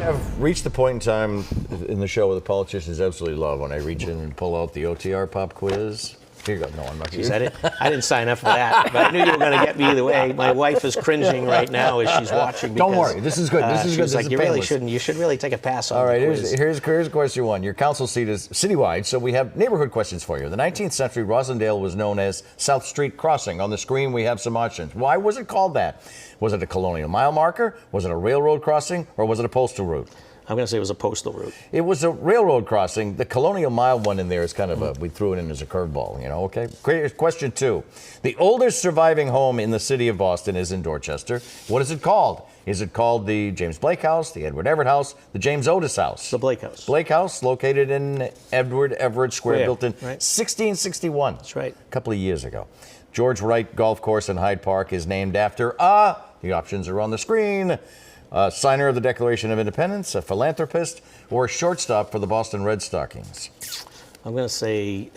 I've reached the point in time in the show where the politicians absolutely love when I reach in and pull out the OTR pop quiz. Here you go. No, I'm not going to. I didn't sign up for that, but I knew you were going to get me either way. My wife is cringing right now as she's watching. Don't worry. This is good. This is good. She's like, you really shouldn't. You should really take a pass on All right, the quiz. Here's question one. Your council seat is citywide, so we have neighborhood questions for you. In the 19th century, Rosendale was known as South Street Crossing. On the screen, we have some options. Why was it called that? Was it a colonial mile marker? Was it a railroad crossing? Or was it a postal route? I'm going to say it was a postal route. It was a railroad crossing. The Colonial Mile one in there is kind of we threw it in as a curveball, okay? Question two. The oldest surviving home in the city of Boston is in Dorchester. What is it called? Is it called the James Blake House, the Edward Everett House, the James Otis House? The Blake House. Blake House, located in Edward Everett Square, built in 1661. That's right. A couple of years ago. George Wright Golf Course in Hyde Park is named after the options are on the screen. Signer of the Declaration of Independence, a philanthropist, or a shortstop for the Boston Red Stockings? I'm going to say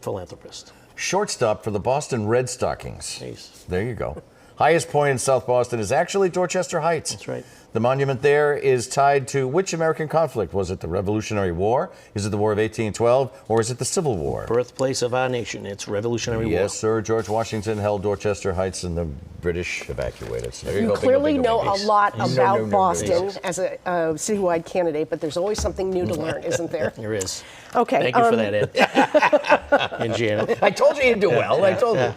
philanthropist. Shortstop for the Boston Red Stockings. Nice. There you go. Highest point in South Boston is actually Dorchester Heights. That's right. The monument there is tied to which American conflict? Was it the Revolutionary War? Is it the War of 1812? Or is it the Civil War? Birthplace of our nation. It's Revolutionary War. Yes, sir. George Washington held Dorchester Heights and the British evacuated. So you clearly know a lot about Boston as a citywide candidate, but there's always something new to learn, isn't there? There is. Okay. Thank you for that, Ed. And Janet. I told you he'd do well. I told you.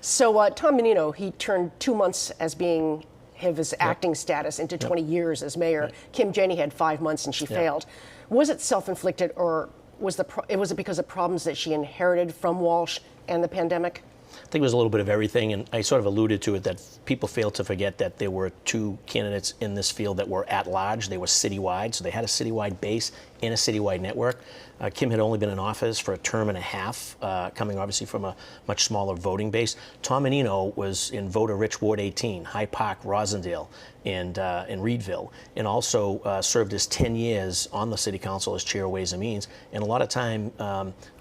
So Tom Menino, he turned 2 months as being his acting status into 20 years as mayor. Right. Kim Janey had 5 months and she failed. Was it self-inflicted, or was it because of problems that she inherited from Walsh and the pandemic? I think it was a little bit of everything, and I sort of alluded to it, that people fail to forget that there were two candidates in this field that were at large. They were citywide, so they had a citywide base and a citywide network. Kim had only been in office for a term and a half, coming obviously from a much smaller voting base. Tom Menino was in voter-rich Ward 18, Hyde Park, Rosendale, and Reedville, and also served as 10 years on the city council as chair of Ways and Means, and a lot of time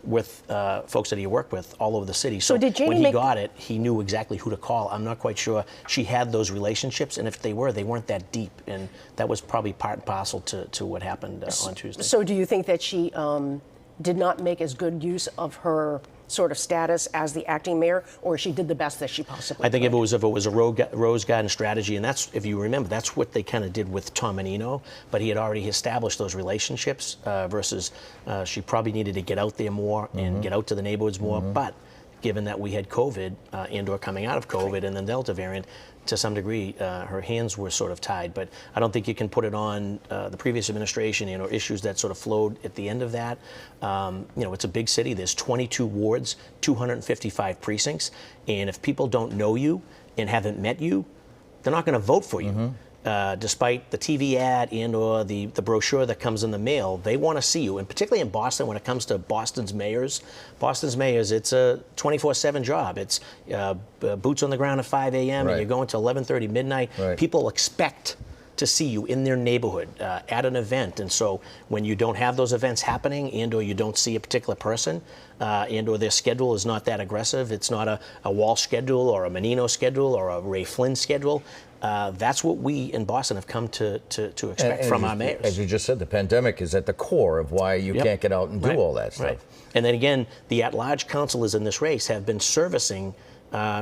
with folks that he worked with all over the city. So when he got it, he knew exactly who to call. I'm not quite sure she had those relationships, and if they weren't that deep, and that was probably part and parcel to what happened on Tuesday. So do you think that she did not make as good use of her sort of status as the acting mayor, or she did the best that she possibly could? I think if it was a Rose Garden strategy, and that's, if you remember, that's what they kind of did with Tom Menino, but he had already established those relationships versus she probably needed to get out there more and get out to the neighborhoods more, but given that we had COVID and or coming out of COVID and the Delta variant, to some degree, her hands were sort of tied. But I don't think you can put it on the previous administration, or issues that sort of flowed at the end of that. It's a big city. There's 22 wards, 255 precincts. And if people don't know you and haven't met you, they're not going to vote for you. Despite the TV ad and or the brochure that comes in the mail, they want to see you. And particularly in Boston, when it comes to Boston's mayors, it's a 24/7 job. It's boots on the ground at 5 a.m. and you're going to 11:30 midnight. People expect to see you in their neighborhood at an event. And so when you don't have those events happening and or you don't see a particular person and or their schedule is not that aggressive, it's not a Walsh schedule or a Menino schedule or a Ray Flynn schedule, that's what we in Boston have come to expect from our mayors. As you just said, the pandemic is at the core of why you can't get out and do all that stuff. Right. And then again, the at-large councilors in this race have been servicing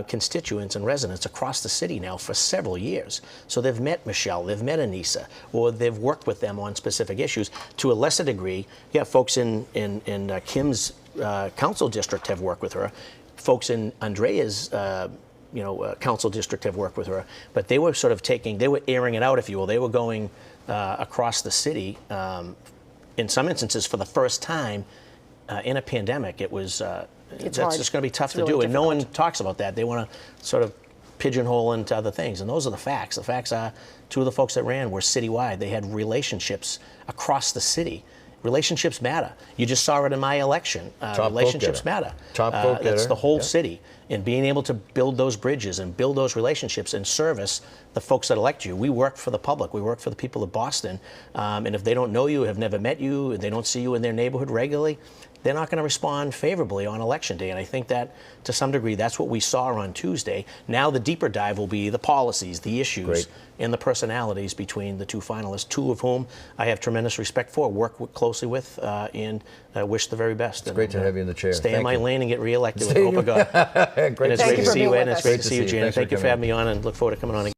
constituents and residents across the city now for several years. So they've met Michelle, they've met Anissa, or they've worked with them on specific issues. To a lesser degree, folks in Kim's council district have worked with her. Folks in Andrea's council district have worked with her, but they were sort of they were airing it out, if you will. They were going across the city, in some instances for the first time in a pandemic. It was, that's just going to be tough to do, and no one talks about that. They want to sort of pigeonhole into other things, and those are the facts. The facts are, two of the folks that ran were citywide. They had relationships across the city. Relationships matter. You just saw it in my election. Relationships matter. Top vote getter. That's the whole city. And being able to build those bridges and build those relationships and service the folks that elect you. We work for the public. We work for the people of Boston. And if they don't know you, have never met you, and they don't see you in their neighborhood regularly, they're not going to respond favorably on election day. And I think that, to some degree, that's what we saw on Tuesday. Now the deeper dive will be the policies, the issues, Great. and the personalities between the two finalists, two of whom I have tremendous respect for, closely with, and wish the very best. It's great to have you in the chair. Stay in Thank my you. lane and get reelected with the hope of God. Great And it's to great see to for see being you, with and it's us. great Great to to see see you, you. Janet. Thanks for Thank you for coming having me on, and look forward to coming on again.